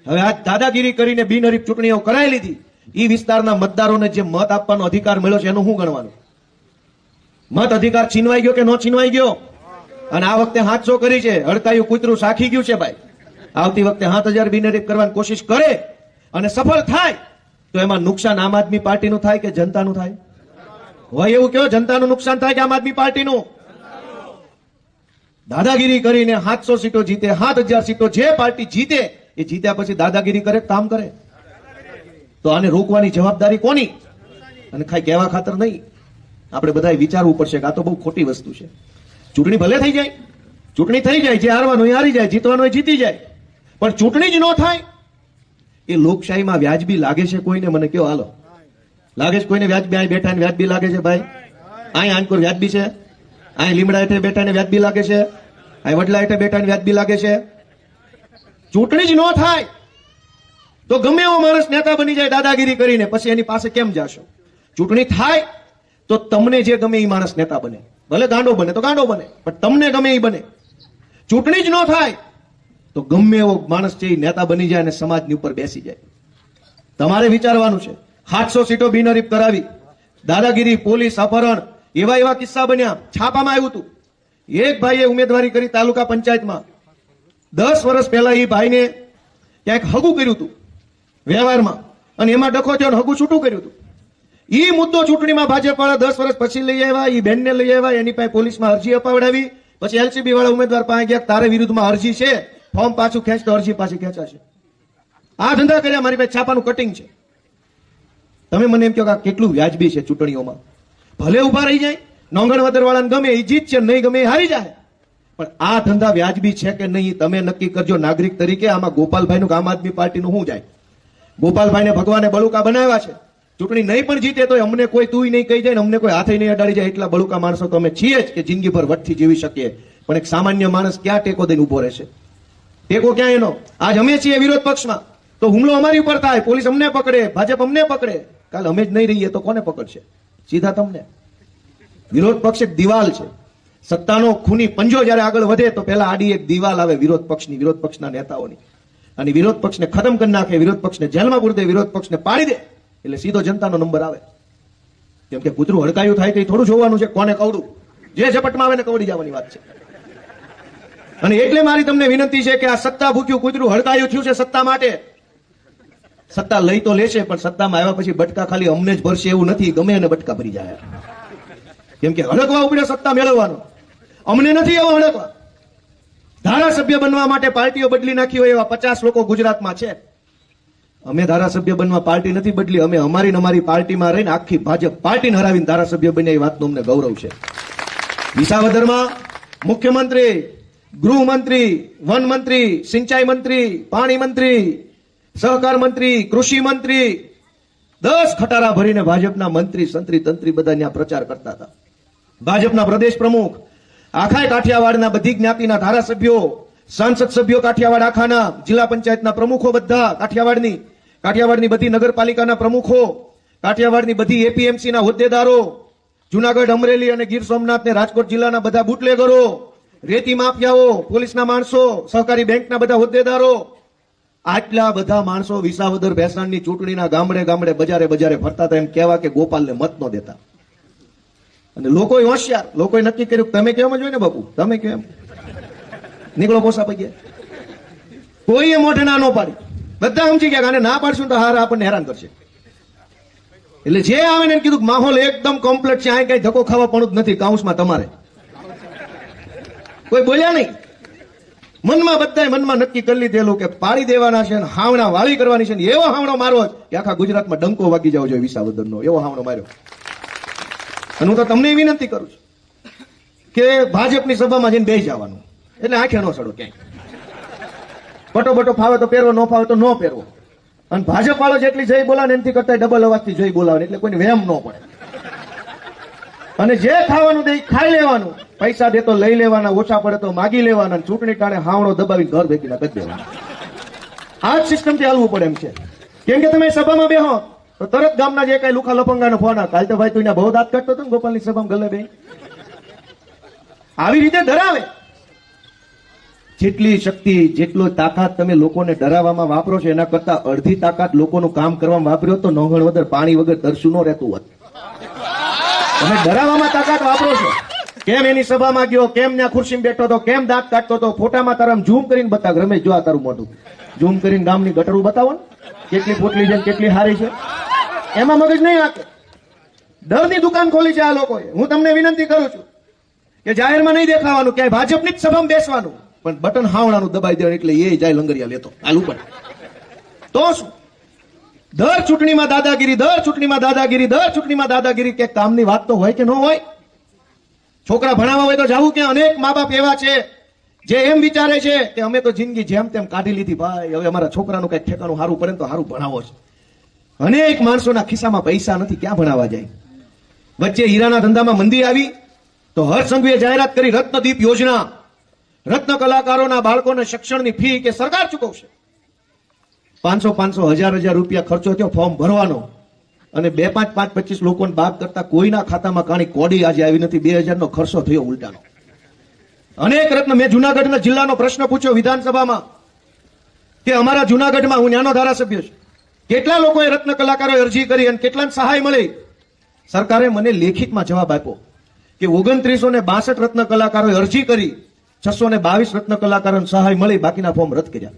S1: હવે આ દાદાગીરી કરીને બિનહરીફ ચૂંટણીઓ કરાવી લીધી. એ વિસ્તારના મતદારોને જે મત આપવાનો અધિકાર મળ્યો છે એનું શું ગણવાનું? મત અધિકાર છીનવાઈ ગયો કે ન છીનવાઈ ગયો? અને આ વખતે 700 કરી છે. હડકાયું કૂતરું સાખી ગયું છે ભાઈ. આવતી વખતે 7000 બિનહરીફ કરવાની કોશિશ કરે અને સફળ થાય તો એમાં નુકસાન આમ આદમી પાર્ટીનું થાય કે જનતાનું થાય? હોય એવું કહો, જનતાનું નુકસાન થાય કે આમ આદમી પાર્ટીનું? દાદાગીરી કરીને 700 સીટો જીતે, 7000 સીટો જે પાર્ટી જીતે એ જીત્યા પછી દાદાગીરી કરે, કામ કરે. તો આને રોકવાની જવાબદારી કોની? અને ખાઈ કહેવા ખાતર નહીં, આપણે બધાએ વિચારવું પડશે કે આ તો બહુ ખોટી વસ્તુ છે. ચૂંટણી ભલે થઈ જાય, ચૂંટણી થઈ જાય, જે હારવાનું એ હારી જાય, જીતવાનું એ જીતી જાય, પણ ચૂંટણી જ ન થાય એ લોકશાહીમાં વ્યાજબી લાગે છે કોઈને? મને કયો, હાલો, લાગે છે કોઈને વ્યાજબી? અહીં બેઠા ને વ્યાજબી લાગે છે ભાઈ? અહીં આંકોર વ્યાજબી છે? અહીં લીમડા હેઠે બેઠા ને વ્યાજબી લાગે છે? અહીં વડલા હેઠે બેઠા ને વ્યાજબી લાગે છે? ચૂંટણી જ ન થાય તો ગમે એવો માણસ નેતા બની જાય દાદાગીરી કરીને, પછી એની પાસે કેમ જાશો? ચૂંટણી થાય તો તમને જે ગમે એ માણસ નેતા બને, ભલે ગાંડો બને તો ગાંડો બને, પણ તમને ગમે એ બને. ચૂંટણી જ ન થાય તો ગમે એવો માણસ છે એ નેતા બની જાય અને સમાજની ઉપર બેસી જાય. તમારે વિચારવાનું છે. 700 સીટો બિનહરીફ કરાવી, દાદાગીરી, પોલીસ, અપહરણ, એવા કિસ્સા બન્યા. છાપામાં આવ્યું હતું. એક ભાઈએ ઉમેદવારી કરી તાલુકા પંચાયતમાં, 10 વર્ષ પહેલા એ ભાઈને ક્યાંક હગું કર્યું હતું વ્યવહારમાં, અને એમાં ડખો થયો, હગું છૂટું કર્યું હતું. એ મુદ્દો ચૂંટણીમાં ભાજપ વાળા 10 વર્ષ પછી લઈ આવ્યા, એ બેનને લઈ આવ્યા, એની પાસે પોલીસમાં અરજી અપાવડાવી, પછી એલસીબી વાળા ઉમેદવાર પાસે ગયા, તારે વિરુદ્ધમાં અરજી છે, ફોર્મ પાછું ખેંચ તો અરજી પાછી ખેંચાશે. આ ધંધા કર્યા, મારી પાસે છાપાનું કટિંગ છે. તમે મને એમ કહો કે આ કેટલું વ્યાજબી છે ચૂંટણીઓમાં? ભલે ઉભા રહી જાય, નોંગણવદર વાળાને ગમે એ જીત છે, નહીં ગમે એ હારી જાય, પણ આ ધંધા વ્યાજબી છે કે નહીં તમે નક્કી કરજો નાગરિક તરીકે. આમાં ગોપાલભાઈનું આમ આદમી પાર્ટીનું શું જાય? ગોપાલભાઈને ભગવાને બળુકા બનાવ્યા છે, ચૂંટણી નહીં પણ જીતે તો અમને કોઈ તુંય નહીં કહી જાય ને અમને કોઈ હાથે નહીં અડાડી જાય, એટલા બળુકા માણસો તો અમે છીએ જ કે જિંદગીભર વટથી જીવી શકીએ. પણ એક સામાન્ય માણસ ક્યાં ટેકો દઈને ઉભો રહેશે? ટેકો ક્યાં એનો? આજ અમે છીએ વિરોધ પક્ષમાં તો હુમલો અમારી ઉપર થાય, પોલીસ અમને પકડે, ભાજપ અમને પકડે, કાલ અમે જ નહીં રહીએ તો કોને પકડશે? સીધા તમને. વિરોધ પક્ષ એક દિવાલ છે. સત્તાનો ખૂની પંજો જયારે આગળ વધે તો પહેલા આડી એક દિવાલ આવે વિરોધ પક્ષની, વિરોધ પક્ષના નેતાઓની, અને વિરોધ પક્ષને ખતમ કરી નાખે, વિરોધ પક્ષને જેલમાં પૂરી દે, વિરોધ પક્ષને પાડી દે, એટલે સીધો જનતાનો નંબર આવે. કેમ કે કૂતરું હડકાયું થાય તો થોડું જોવાનું છે કોને કવડું, જે ઝપટમાં આવે ને કવડી જવાની વાત છે. અને એટલે મારી તમને વિનંતી છે કે આ સત્તા ભૂખ્યું કૂતરું હડકાયું થયું છે સત્તા માટે. સત્તા લઈ તો લેશે પણ સત્તામાં આવ્યા પછી બટકા ખાલી અમને જ ભરશે એવું નથી, ગમે એને બટકા ભરી જાય. કેમ કે હડકવા ઉપડે સત્તા મેળવવાનો, અમને નથી એવો હડકવા. ધારાસભ્ય બનવા માટે પાર્ટીઓ બદલી નાખી હોય એવા 50 લોકો ગુજરાતમાં છે. અમે ધારાસભ્ય બનવા પાર્ટી નથી બદલી, અમે અમારી પાર્ટીમાં રહીને આખી ભાજપ પાર્ટીને હરાવીને ધારાસભ્ય બન્યા એ વાતનું અમને ગૌરવ છે. વિસાવદરમાં મુખ્યમંત્રી, ગૃહમંત્રી, વન મંત્રી, સિંચાઈ મંત્રી, પાણી મંત્રી, સહકાર મંત્રી, કૃષિ મંત્રી, 10 ખટારા ભરીને ભાજપના મંત્રી સંત્રી તંત્રી બધા ત્યાં પ્રચાર કરતા હતા. ભાજપના પ્રદેશ પ્રમુખ, આખા કાઠિયાવાડના બધી જ્ઞાતિના ધારાસભ્યો, સાંસદ સભ્યો કાઠિયાવાડ આખાના, જિલ્લા પંચાયતના પ્રમુખો બધા કાઠિયાવાડની બધી નગરપાલિકાના પ્રમુખો, કાઠિયાવાડની બધી એપીએમસી ના હોદ્દેદારો, જુનાગઢ, અમરેલી અને ગીર સોમનાથ ને રાજકોટ જિલ્લાના બધા બુટલેગરો, રેતી માફિયાઓ, પોલીસના માણસો, સહકારી બેંકના બધા હોદ્દેદારો, આટલા બધા માણસો વિસાવદર ભેસાણની ચૂંટણીના ગામડે ગામડે બજારે બજારે ફરતા હતા, એમ કહેવા કે ગોપાલને મત ન દેતા. અને લોકોએ હોશિયાર, લોકોએ નક્કી કર્યું તમે કેમ જ હોય ને બાપુ, તમે કેમ નીકળો પોસા પૈકી. કોઈએ મોઢે ના ન પાડી, બધા સમજી ગયા આને ના પાડશું તો હાર આપણને હેરાન કરશે. એટલે જે આવે ને કીધું માહોલ એકદમ કમ્પ્લીટ છે, આ કઈ ધક્કો ખાવા પણ જ નથી, કાઉન્સમાં તમારે કોઈ બોલ્યા નહીં. મનમાં નક્કી કરી લીધેલું કે પાડી દેવાના છે, હાવણા વાળી કરવાની છે, એવો હાવણો મારવો કે આખા ગુજરાતમાં ડંકો વાગી જવો જોઈએ. વિસાવદરનો એવો હાવણો માર્યો. અને હું તો તમને વિનંતી કરું છું કે ભાજપની સભામાં જઈને બેસી જવાનું, એટલે આંખે ન સડો ક્યાંય. બટો ફાવે તો પહેરવો, ન ફાવે તો ન પહેરવો. અને ભાજપ વાળો જેટલી જય બોલાવે એનાથી કરતા ડબલ અવાજથી જય બોલાવે, એટલે કોઈને વહેમ ન પડે. અને જે ખાવાનું દે ખાઈ લેવાનું, પૈસા દે તો લઈ લેવાના, ઓછા પડે તો માગી લેવાના, ચૂંટણી ટાણે હાવણો દબાવી ઘર ભેગી કરી દેવાના. આ જ સિસ્ટમથી હાલવું પડે એમ છે. કેમ કે તમે સભામાં બેહો તો તરત ગામના જે કઈ લુખા લફંગાનો ફોન આવે, કાલ તો ભાઈ તું બહુ દાંત કાઢતો હતો ને ગોપાલની સભામાં ગલે બે. આવી રીતે ડરાવે. જેટલી શક્તિ, જેટલો તાકાત તમે લોકોને ડરાવવામાં વાપરો છો એના કરતા અડધી તાકાત લોકોનું કામ કરવામાં વાપર્યો તો નોંગણ વગર પાણી વગર તરશું ન રહેતું હોત. તમે ડરાવવામાં તાકાત વાપરો છો. કેમ એની સભામાં ગયો, કેમ ત્યાં ખુરશીમાં બેઠો હતો, કેમ દાંત કાઢતો હતો, ફોટામાં તારા ઝૂમ કરીને બતાવ. રમેશ જો આ તારું મોઢું ઝૂમ કરીને ગામની ગટરું બતાવો ને, કેટલી પોટલી છે કેટલી હારી છે. એમાં મગજ નહીં નાખે. ડરની દુકાન ખોલી છે આ લોકોએ. હું તમને વિનંતી કરું છું કે જાહેરમાં નહીં દેખાવાનું, ક્યાંય ભાજપની જ સભામાં બેસવાનું, પણ બટન હાવણાનું દબાઈ દેવાનું, એટલે એ જાય લંગરિયા લેતો આલુ પડે. તો શું દર ચૂંટણીમાં દાદાગીરી, કે કામની વાત તો હોય કે ન હોય? છોકરા ભણાવવા હોય તો જાવું કે અનેક મા બાપ એવા છે જે એમ વિચારે છે કે અમે તો જિંદગી જેમ તેમ કાઢી લીધી ભાઈ, હવે અમારા છોકરાનું કઈ ઠેકાણું સારું પડે તો સારું ભણાવો છે. અનેક માણસોના ખિસ્સામાં પૈસા નથી, ક્યાં ભણાવવા જાય? વચ્ચે હીરાના ધંધામાં મંદી આવી તો હર્ષ સંઘવીએ જાહેરાત કરી રત્નદીપ યોજના. રત્ન કલાકારોના બાળકોને શિક્ષણની ફી કે સરકાર ચૂકવશે. 500 1000 રૂપિયા ખર્ચો થયો ફોર્મ ભરવાનો, અને 25 લોકોને બાપ કરતા કોઈના ખાતામાં કાણી કોડી આજે આવી નથી. 2000 નો ખર્ચો થયો ઉલટાનો. અનેક રત્ન. મેં જુનાગઢના જિલ્લાનો પ્રશ્ન પૂછ્યો વિધાનસભામાં કે અમારા જુનાગઢમાં, હું ત્યાંનો ધારાસભ્ય છું, કેટલા લોકોએ રત્ન કલાકારોએ અરજી કરી અને કેટલાને સહાય મળી? સરકારે મને લેખિતમાં જવાબ આપ્યો કે 2962 રત્ન કલાકારોએ અરજી કરી 622 રત્ન કલાકારોને સહાય મળી, બાકીના ફોર્મ રદ કર્યા.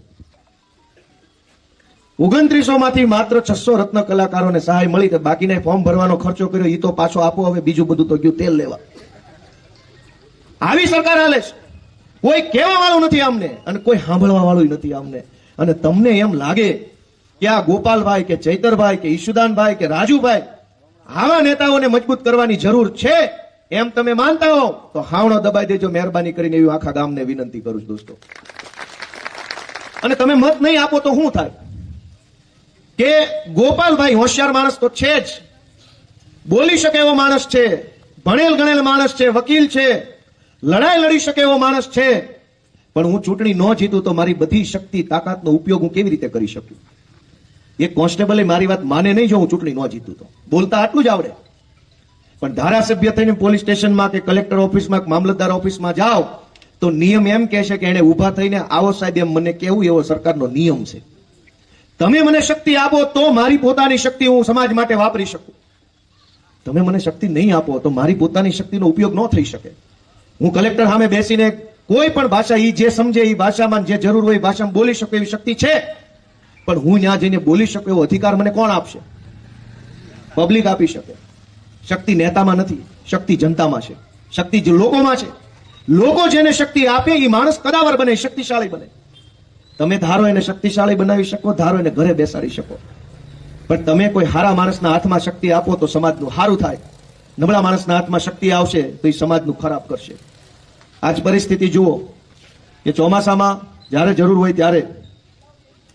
S1: 2900 માંથી માત્ર 600 રત્ન કલાકારોને સહાય મળી, તો બાકીના ફોર્મ ભરવાનો ખર્ચો કર્યો એ તો પાછો આપો. હવે બીજું બધું તો ગયું તેલ લેવા. આવી સરકાર હાલે છે. કોઈ કહેવા વાળું નથી અમને અને કોઈ સાંભળવા વાળું નથી અમને. અને તમને એમ લાગે કે આ ગોપાલભાઈ કે ચૈતરભાઈ કે ઈશુદાનભાઈ કે રાજુભાઈ આવા નેતાઓને મજબૂત કરવાની જરૂર છે એમ તમે માનતા હો તો હાવણો દબાઈ દેજો મહેરબાની કરીને, એવી આખા ગામને વિનંતી કરું છું દોસ્તો. અને તમે મત નહીં આપો તો શું થાય કે ગોપાલભાઈ હોશિયાર માણસ તો છે જ, બોલી શકે એવો માણસ છે, ભણેલ ગણેલ માણસ છે, વકીલ છે, લડાઈ લડી શકે એવો માણસ છે, પણ હું ચૂંટણી ન જીતું તો મારી બધી શક્તિ તાકાતનો ઉપયોગ હું કેવી રીતે કરી શકું? એક કોન્સ્ટેબલે મારી વાત માને નહીં જો હું ચૂંટણી ન જીતું તો. બોલતા આટલું જ આવડે, પણ ધારાસભ્ય થઈને પોલીસ સ્ટેશનમાં કે કલેક્ટર ઓફિસમાં કે મામલતદાર ઓફિસમાં જાઓ તો નિયમ એમ કહે છે કે એને ઉભા થઈને આવો સાહેબ એમ મને કેવું, એવો સરકારનો નિયમ છે. તમે મને શક્તિ આપો તો મારી પોતાની શક્તિ હું સમાજ માટે વાપરી શકું. તમે મને શક્તિ નહીં આપો તો મારી પોતાની શક્તિનો ઉપયોગ ન થઈ શકે. હું કલેક્ટર સામે બેસીને કોઈ પણ ભાષા ઈ જે સમજે એ ભાષામાં જે જરૂર હોય એ ભાષામાં બોલી શકું એવી શક્તિ છે, પણ હું ત્યાં જઈને બોલી શકું એવો અધિકાર મને કોણ આપશે? પબ્લિક આપી શકે. શક્તિ નેતામાં નથી, શક્તિ જનતામાં છે, શક્તિ લોકોમાં છે. લોકો જેને શક્તિ આપે એ માણસ કદાવર બને, શક્તિશાળી બને. તમે ધારો એને શક્તિશાળી બનાવી શકો, ધારો એને ઘરે બેસાડી શકો, પણ તમે કોઈ હારા માણસના હાથમાં શક્તિ આપો તો સમાજનું સારું થાય. નબળા માણસના હાથમાં શક્તિ આવશે તો એ સમાજનું ખરાબ કરશે. આજ પરિસ્થિતિ જુઓ કે ચોમાસામાં જ્યારે જરૂર હોય ત્યારે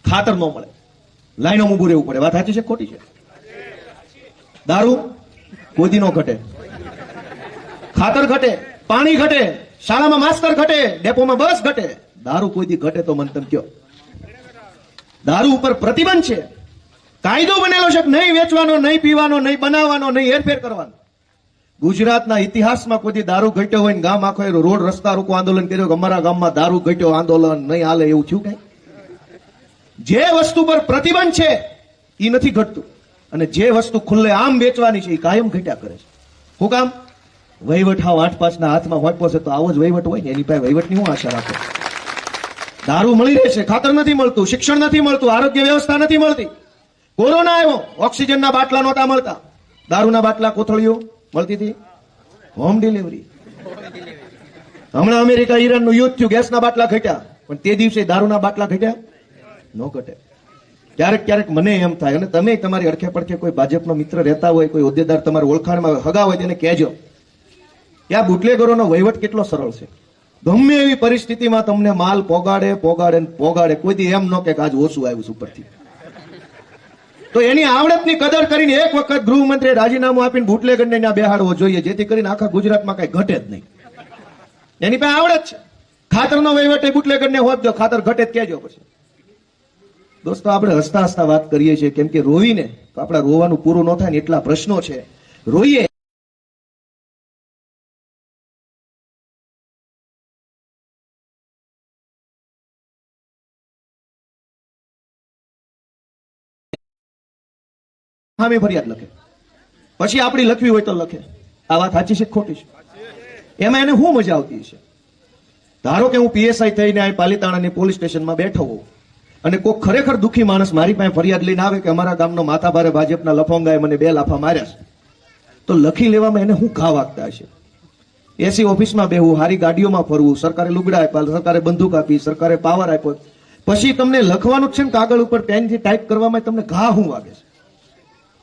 S1: ખાતર ન મળે, લાઈનોમાં ઊભું રહેવું પડે. વાત સાચી છે ખોટી છે? દારૂ કોઈ દી નો ઘટે, ખાતર ઘટે, પાણી ઘટે, શાળામાં માસ્તર ઘટે, ડેપોમાં બસ ઘટે, દારૂ કોઈ દી ઘટે તો મને તમે કયો? દારૂ ઉપર પ્રતિબંધ છે, કાયદો બનેલો છે, નહીં વેચવાનો, નહીં પીવાનો, નહીં બનાવવાનો, નહીં હેરફેર કરવાનો. ગુજરાતના ઇતિહાસમાં કોઈ દી દારૂ ઘટ્યો હોય ને ગામ આખો રોડ રસ્તા રોકો આંદોલન કર્યું કે અમારા ગામમાં દારૂ ઘટ્યો, આંદોલન નહીં હાલે, એવું થયું કઈ? જે વસ્તુ પર પ્રતિબંધ છે એ નથી ઘટતું, અને જે વસ્તુ ખુલ્લે આમ વેચવાની છે એ કાયમ ઘટ્યા કરે છે. શું કામ? વહીવટ હાવ 8-5 હાથમાં હોપ્યો છે તો આવો જ વહીવટ હોય ને, એની પાસે વહીવટની હું આશા રાખો? દારૂ મળી રહે છે, ખાતર નથી મળતું, શિક્ષણ નથી મળતું, આરોગ્ય વ્યવસ્થા નથી મળતી. કોરોના આવ્યો, ઓક્સિજનના બાટલા નહોતા મળતા, દારૂના બાટલા કોથળીઓ મળતી હતી, હોમ ડિલિવરી. હમણાં અમેરિકા ઈરાનનું યુદ્ધ થયું, ગેસના બાટલા ઘટ્યા, પણ તે દિવસે દારૂના બાટલા ઘટ્યા ન ઘટે. ક્યારેક ક્યારેક મને એમ થાય, અને તમે તમારી અડખે પડખે કોઈ ભાજપનો મિત્ર રહેતા હોય, કોઈ હોદ્દેદાર તમારા ઓળખાણમાં હગા હોય તેને કહેજો કે આ બુટલેગરોનો વહીવટ કેટલો સરળ છે. ગમે એવી પરિસ્થિતિમાં તમને માલ પોગાડે પોગાડે પોગાડે, કોઈ દી એમ ન કે આજ ઓછું આવ્યું છે ઉપરથી. તો એની આવડતની કદર કરીને એક વખત ગૃહમંત્રીએ રાજીનામું આપીને બુટલેગરને ત્યાં બેહાડવો જોઈએ, જેથી કરીને આખા ગુજરાતમાં કઈ ઘટે જ નહીં. એની પાસે આવડત છે. ખાતરનો વહીવટ એ બુટલેગરને હોપજો, ખાતર ઘટે જ કહેજો. પછી દોસ્તો આપણે હસતા હસતા વાત કરીએ છીએ, કેમ કે રોવીને તો આપણા રોવાનું પૂરું ન થાય ને એટલા પ્રશ્નો છે. રોઈએ સામે ફરિયાદ લખે, પછી આપણી લખવી હોય તો લખે. આ વાત સાચી છે ખોટી છે? એમાં એને શું મજા આવતી છે? ધારો કે હું પીએસઆઈ થઈને આ પાલીતાણાની પોલીસ સ્ટેશનમાં બેઠો હોઉં અને કોઈ ખરેખર દુઃખી માણસ મારી પાસે ફરિયાદ લઈને આવે કે અમારા ગામનો માથાભારે ભાજપના લફંગાએ મને 2 લાફા માર્યા છે, તો લખી લેવામાં એને શું ઘા વાગતા હશે? એસી ઓફિસમાં બેહવું, હારી ગાડીઓમાં ફરવું, સરકારે લુગડા આપ્યા, સરકારે બંદૂક આપી, સરકારે પાવર આપ્યો, પછી તમને લખવાનું છે ને કાગળ ઉપર પેનથી ટાઈપ કરવામાં તમને ઘા શું વાગે છે?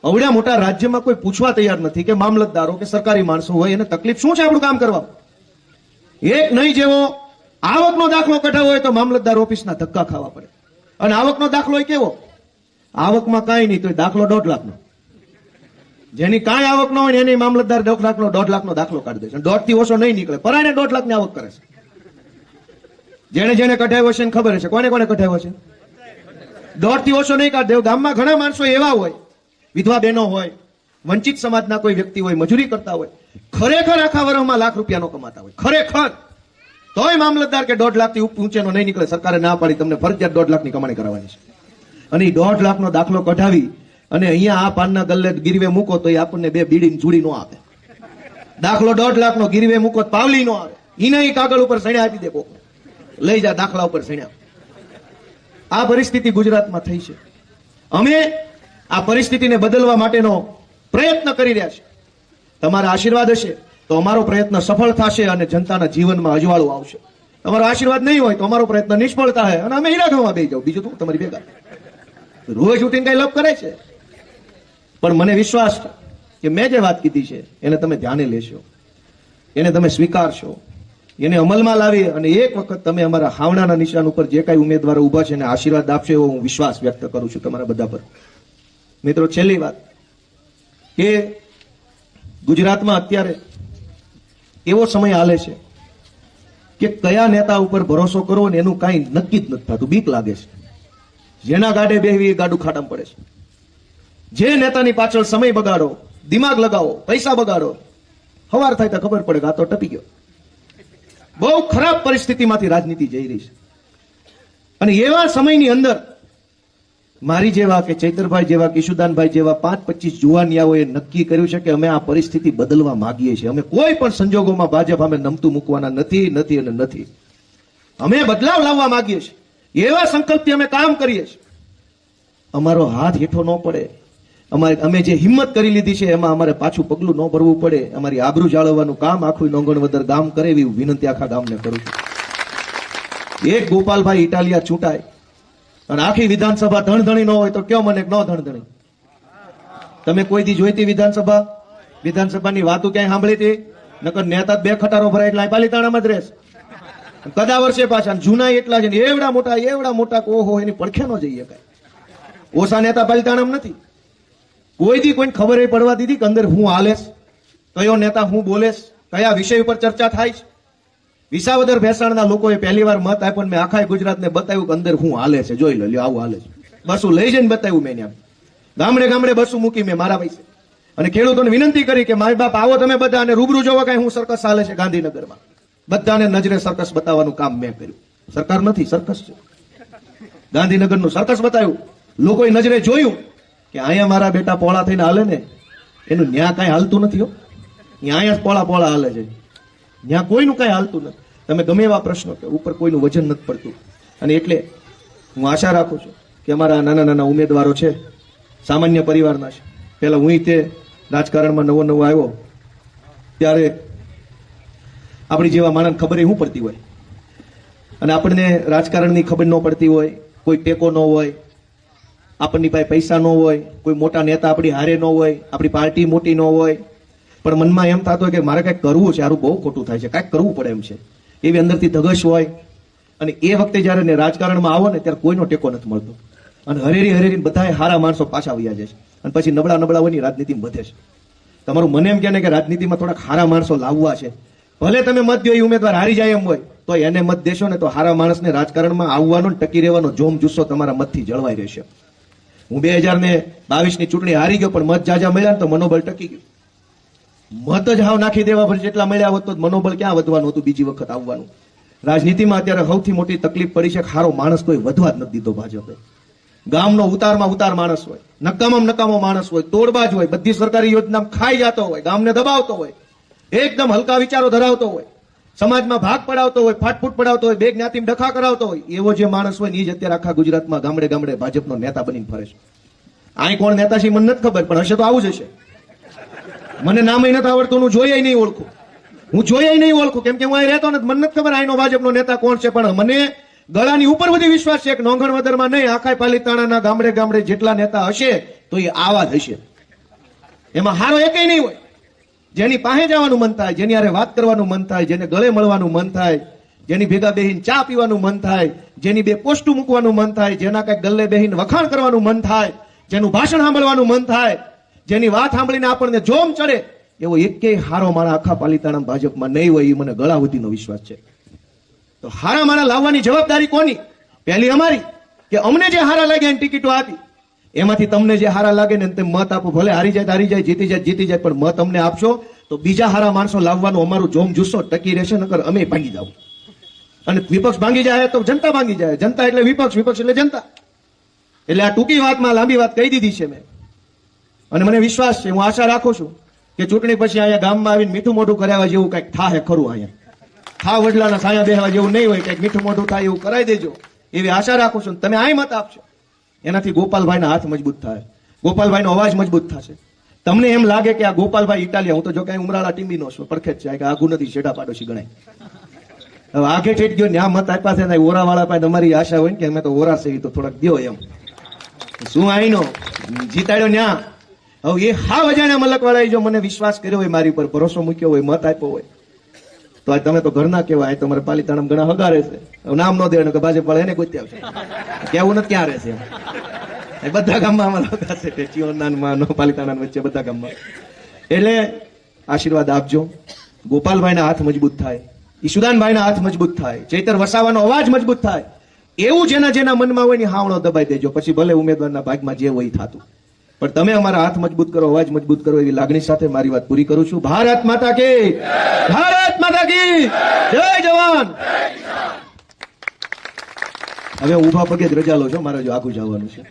S1: અવડા મોટા રાજ્યમાં કોઈ પૂછવા તૈયાર નથી કે મામલતદારો કે સરકારી માણસો હોય એને તકલીફ શું છે આપણું કામ કરવામાં? એક નહીં જેવો આવકનો દાખલો કઢાવો હોય તો મામલતદાર ઓફિસના ધક્કા ખાવા પડે. અને આવકનો દાખલો કેવો? આવકમાં કાંઈ નહીં તો દાખલો 1.5 લાખનો. જેની કાંઈ આવક ન હોય એની મામલતદાર 1.5 લાખનો દાખલો કાઢી દે છે. 1.5 થી ઓછો નહીં નીકળે, પરાયને 1.5 લાખની આવક કરે છે. જેને જેને કઢાવ્યો છે ખબર છે, કોને કોને કઢાવ્યો છે? 1.5 થી ઓછો નહીં કાઢ દેવ. ગામમાં ઘણા માણસો એવા હોય, વિધવા બહેનો હોય, વંચિત સમાજના કોઈ વ્યક્તિ હોય, મજૂરી કરતા હોય, ખરેખર આખા વર્ષમાં લાખ રૂપિયાનો કમાતા હોય, ખરેખર, તોય મામલતદાર કે 1.5 લાખથી ઊંચેનો નહીં નીકળે. સરકારે ના પાડી તમને ફરજિયાત 1.5 લાખની કમાણી કરવાની છે. અને એ 1.5 લાખનો દાખલો કઢાવી અને અહીંયા આ પાનના ગલ્લે ગીરવે મૂકો તો એ આપણને 2 બીડીની જુડી નો આપે. દાખલો 1.5 લાખનો ગીરવે મૂકો પાવલી નો આવે, એને કાગળ ઉપર સણ્યા આપી દે કોક. લઈ જા દાખલા ઉપર સણ્યા. આ પરિસ્થિતિ ગુજરાતમાં થઈ છે. અમે આ પરિસ્થિતિને બદલવા માટેનો પ્રયત્ન કરી રહ્યા છીએ. તમારા આશીર્વાદ હશે તો અમારો પ્રયત્ન સફળ થશે અને જનતાના જીવનમાં અજવાળું આવશે. તમારો આશીર્વાદ નહીં હોય તો અમારો પ્રયત્ન નિષ્ફળ થાય અને અમે હીરા ગણવા બેસી જાવ. બીજું તો તમારી ભેગા રોજ ઉઠીને કઈ લપ કરે છે. પણ મને વિશ્વાસ છે કે મેં જે વાત કીધી છે એને તમે ધ્યાને લેશો, એને તમે સ્વીકારશો, એને અમલમાં લાવી અને એક વખત તમે અમારા હાવણાના નિશાન ઉપર જે કાંઈ ઉમેદવારો ઉભા છે એને આશીર્વાદ આપશો એવો હું વિશ્વાસ વ્યક્ત કરું છું તમારા બધા પર. મિત્રો, છેલ્લી વાત કે ગુજરાતમાં અત્યારે એવો સમય હાલે છે કે કયા નેતા ઉપર ભરોસો કરવો ને એનું કાંઈ નક્કી જ નથી થતું. બીક લાગે છે. જેના ગાડે બેહવી એ ગાડું ખાડામાં પડે છે. જે નેતાની પાછળ સમય બગાડો, દિમાગ લગાવો, પૈસા બગાડો, સવાર થાય તો ખબર પડે કે આ તો ટપી ગયો. બહુ ખરાબ પરિસ્થિતિમાંથી રાજનીતિ જઈ રહી છે. અને એવા સમયની અંદર મારી જેવા કે ચૈતરભાઈ જેવા કે ઈશુદાનભાઈ જેવા 5-25 જુવાનિયાઓએ નક્કી કર્યું છે કે અમે આ પરિસ્થિતિ બદલવા માંગીએ છીએ. અમે કોઈ પણ સંજોગોમાં ભાજપ અમે નમતું મૂકવાના નથી નથી અને નથી. અમે બદલાવ લાવવા માંગીએ છીએ. એવા સંકલ્પથી અમે કામ કરીએ છીએ. અમારો હાથ હેઠો ન પડે. અમે જે હિંમત કરી લીધી છે એમાં અમારે પાછું પગલું ન ભરવું પડે. અમારી આબરૂ જાળવવાનું કામ આખું નોંગણવદર ગામ કરે એવી વિનંતી આખા ગામને કરું છું. એક ગોપાલભાઈ ઇટાલિયા ચૂંટાય અને આખી વિધાનસભા ધણધણી ન હોય તો કયો મને ન ધણધણી? તમે કોઈ દી જોઈતી વિધાનસભાની વાતો ક્યાંય સાંભળી હતી? નકર નેતા બે ખટારો ભરાય એટલે પાલીતાણામાં જ રહેશે. કદા વર્ષે પાછા જૂના એટલા છે એવડા મોટા ઓહો એની પડખે ન જઈએ. કઈ ઓછા નેતા પાલીતાણામાં નથી. કોઈ દી કોઈને ખબર પડવા દીધી કે અંદર હું હાલેશ, કયો નેતા હું બોલેશ, કયા વિષય ઉપર ચર્ચા થાય છે. વિસાવદર ભેસાણના લોકોએ પહેલી વાર મત આપ્યો. મેં આખા ગુજરાતને બતાવ્યું કે અંદર હું હાલે છે. જોઈ લો, આવું હાલે છે. બસું લઈ જઈને બતાવ્યું મેં ત્યાં. ગામડે બસું મૂકી મેં મારા પૈસે. અને ખેડૂતોને વિનંતી કરી કે મારી બાપ આવો તમે બધા અને રૂબરૂ જોવો કઈ હું સર્કસ હાલે છે ગાંધીનગરમાં. બધાને નજરે સર્કસ બતાવવાનું કામ મેં કર્યું. સરકાર નથી, સર્કસ છે. ગાંધીનગરનું સર્કસ બતાવ્યું. લોકોએ નજરે જોયું કે અહીંયા મારા બેટા પોળા થઈને હાલે ને, એનું ન્યા કાંઈ હાલતું નથી. હો, અહીંયા પોળા હાલે છે. ત્યાં કોઈનું કાંઈ હાલતું નથી. તમે ગમે એવા પ્રશ્નો કે ઉપર કોઈનું વજન નથી પડતું. અને એટલે હું આશા રાખું છું કે અમારા નાના ઉમેદવારો છે, સામાન્ય પરિવારના છે. પહેલા હું તે રાજકારણમાં નવો આવ્યો ત્યારે આપણી જેવા માણસ ખબર શું પડતી હોય, અને આપણને રાજકારણની ખબર ન પડતી હોય, કોઈ ટેકો ન હોય, આપણની પાસે પૈસા ન હોય, કોઈ મોટા નેતા આપણી હારે ન હોય, આપણી પાર્ટી મોટી ન હોય, પણ મનમાં એમ થતું હોય કે મારે કંઈક કરવું છે, સારું બહુ ખોટું થાય છે, કાંઈક કરવું પડે એમ છે. એવી અંદરથી ધગશ હોય. અને એ વખતે જયારે રાજકારણમાં આવો ને ત્યારે કોઈનો ટેકો નથી મળતો. અને હરેરી બધા હારા માણસો પાછા આવ્યા જાય છે. અને પછી નબળા હોયની રાજનીતિ વધે છે. તમારું મને એમ કહે કે રાજનીતિમાં થોડાક હારા માણસો લાવવા છે. ભલે તમે મત દો એ ઉમેદવાર હારી જાય એમ હોય તો એને મત દેશો ને તો હારા માણસને રાજકારણમાં આવવાનો ટકી રહેવાનો જોમ જુસ્સો તમારા મતથી જળવાઈ રહેશે. હું 2022ની ચૂંટણી હારી ગયો, પણ મત જાજા મળ્યા ને તો મનોબળ ટકી ગયું. મત જ હાવ નાખી દેવા પર જેટલા મળ્યા હોત તો મનોબળ ક્યાં વધવાનું હતું બીજી વખત આવવાનું. રાજનીતિમાં અત્યારે સૌથી મોટી તકલીફ પડી છે, હારો માણસ કોઈ વધવા જ નથી દીધો ભાજપે. ગામનો ઉતારમાં ઉતાર માણસ હોય, નકામો માણસ હોય, તોડબાજ હોય, બધી સરકારી યોજના ખાઈ જતો હોય, ગામને દબાવતો હોય, એકદમ હલકા વિચારો ધરાવતો હોય, સમાજમાં ભાગ પડાવતો હોય, ફાટફૂટ પડાવતો હોય, બે જ્ઞાતિમાં ડખા કરાવતો હોય, એવો જે માણસ હોય ને એ જ અત્યારે આખા ગુજરાતમાં ગામડે ભાજપનો નેતા બનીને ફરે છે. અહીં કોણ નેતા છે મને નથી ખબર, પણ હશે તો આવું જ હશે. મને નામ નથી આવડતું, હું જોઈએ નહીં ઓળખું, કેમ કે હું અહીં રહેતો નથી, મને નથી ખબર અહીંનો ભાજપનો નેતા કોણ છે. પણ મને ગળાની ઉપર બધી વિશ્વાસ છે કે નોંગણવદરમાં નહીં, આખા પાલીતાણાના ગામડે જેટલા નેતા હશે તો એ આવા જ હશે. એમાં હારો એકેય નહીં હોય. જેની પાસે જવાનું મન થાય, જેની હારે વાત કરવાનું મન થાય, જેને ગળે મળવાનું મન થાય, જેની ભેગા બેહીને ચા પીવાનું મન થાય, જેની બે પોસ્ટું મૂકવાનું મન થાય, જેના કઈ ગલ્લે બેહીને વખાણ કરવાનું મન થાય, જેનું ભાષણ સાંભળવાનું મન થાય, જેની વાત સાંભળીને આપણને જોમ ચડે, એવો એકેય હારો મારા આખા પાલીતાણા ભાજપમાં નહીં હોય. એ મને ગળાવતીનો વિશ્વાસ છે. તો હારા મારા લાવવાની જવાબદારી કોની? પહેલી અમારી, કે અમને જે હારા લાગે એની ટિકિટો આપી, એમાંથી તમને જે હારા લાગે ને તેમ મત આપો. ભલે હારી જાય, જીતી જાય, પણ મત અમને આપશો તો બીજા હારા માણસો લાવવાનું અમારું જોમ જુસ્સો ટકી રહેશે. નકર અમે ભાંગી જાવ. અને વિપક્ષ ભાંગી જાય તો જનતા ભાંગી જાય. જનતા એટલે વિપક્ષ એટલે જનતા. એટલે આ ટૂંકી વાતમાં લાંબી વાત કહી દીધી છે મેં. અને મને વિશ્વાસ છે, હું આશા રાખું છું કે ચૂંટણી પછી અહીંયા ગામમાં આવીને મીઠું મોઢું કરાવવા જેવું કંઈક થાહે ખરું. અહીંયા હા વડલાના સાયા બેહવા જેવું નહીં હોય, કંઈક મીઠું મોઢું થાય એવું કરાવી દેજો એવી આશા રાખું છું. તમે આય મત આપશો એનાથી ગોપાલભાઈના હાથ મજબૂત થાય, ગોપાલભાઈનો અવાજ મજબૂત થશે. તમને એમ લાગે કે આ ગોપાલભાઈ ઇટાલિયા, હું તો જો કઈ ઉમરાળા ટીમ્બીનો છું, પરખે જ છે કે આગુ નથી, શેઠા પાડોશી ગણાય. હવે આગે ઠેઠ ગયો ન્યા મત આપ્યા છે ને ઓરાવાળા પાસે તમારી આશા હોય ને કે અમે તો ઓરા છે તો થોડાક દ્યો એમ શું આઈનો જીતાડ્યો ન્યા. હવે એ હા વજાણા મલકવાળાએ જો મને વિશ્વાસ કર્યો હોય, મારી પર ભરોસો મૂક્યો હોય, મત આપ્યો હોય, તો આ તમે તો ઘરના કેવા, આ તમારે પાલીતાણા ઘણા હગા રહેશે. નામ ન દેવાનું કે ભાજપ વાળા એને ગોત્યા આવશે, કેવું નથી ક્યાં રહેશે એમ. બધા ગામમાં અમારા હગા છે, ચિયોનાનમાં પાલીતાણા વચ્ચે બધા ગામમાં. એટલે આશીર્વાદ આપજો, ગોપાલભાઈના હાથ મજબૂત થાય, ઈશુદાનભાઈના હાથ મજબૂત થાય, ચૈતર વસાવાનો અવાજ મજબૂત થાય, એવું જેના જેના મનમાં હોય ને હાવણો દબાઈ દેજો. પછી ભલે ઉમેદવારના ભાગમાં જે હોય થતું, પણ તમે અમારા હાથ મજબૂત કરો, અવાજ મજબૂત કરો એવી લાગણી સાથે મારી વાત પૂરી કરું છું. ભારત માતા કી, ભારત માતા કી જય જવાન. હવે ઉભા પગે જ રજા લો છો, મારે જો આગું જવાનું છે.